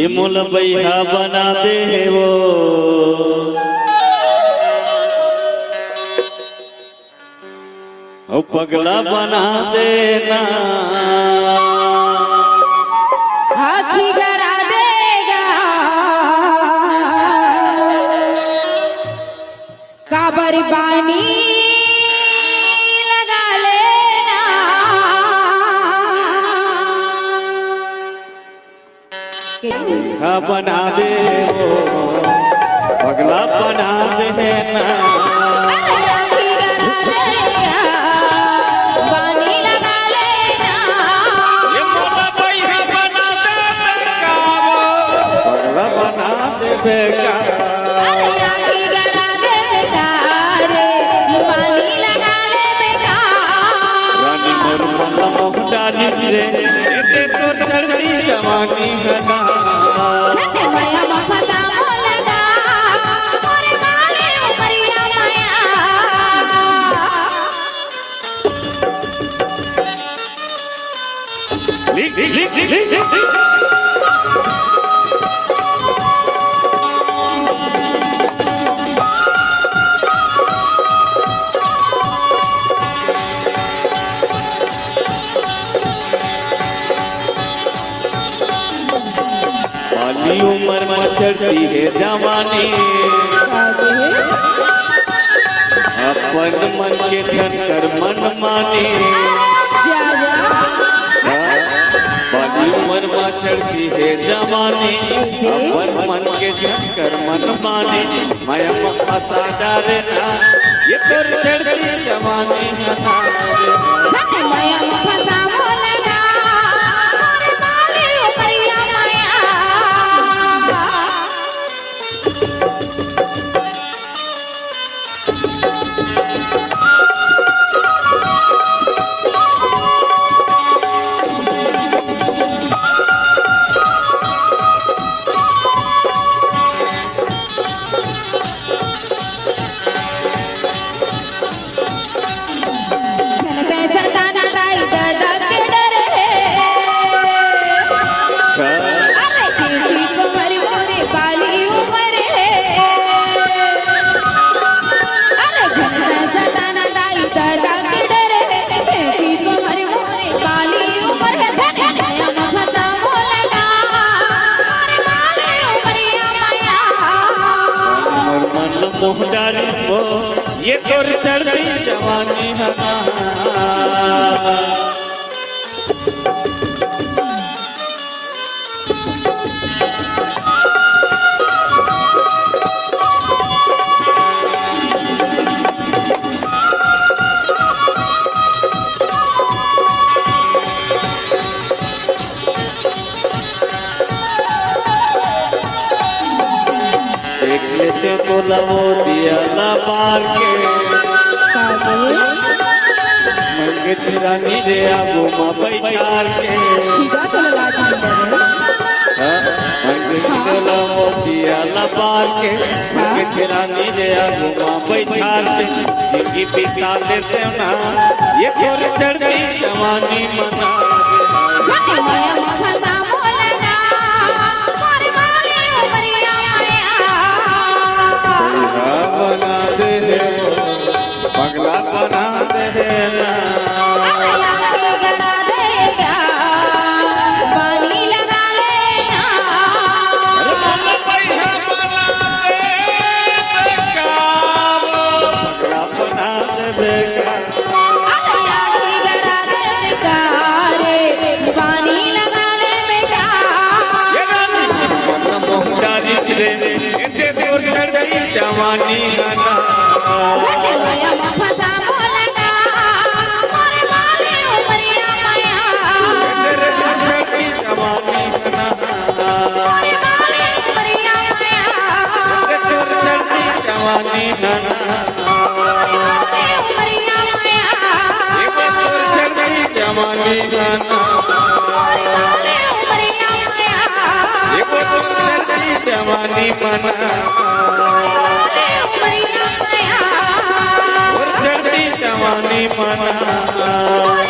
ये मोल बैहा बना दे वो ओ पगला बना देना हाथी गड़ा देगा काबर बानी लगा लेना बैहा बना दे वो पगला बना देना जवानी घना उम्र में चढ़ती है जवानी अपन मन के ठनकर मन मानी बाली उम्र में चढ़ती है जवानी अपन मन के ठनकर मन मानी माया फंसा डाले ना ये तो चढ़ती जवानी माया फंसा ये तोर चढ़ती जवानी को लवो दिया ला पार के मंगे तेरा नीले आगो माँ बैठार के मंगे लवो दिया ला पार के मंगे तेरा नीले आगो माँ बैठार के जिंदगी बिता लेते ना ये कोर चढ़ती जवानी मना बना दे पगला बना देना पानी लगा लेना पगला बना देगा पानी लगा ले बेटा जवानी गाना फसा बोलगा मोरे माले उपरिया माया जवानी गाना मोरे माले उपरिया माया जवानी गाना मोरे माले उपरिया माया जवानी गाना मोरे माले उपरिया माया जवानी मना जवानी मना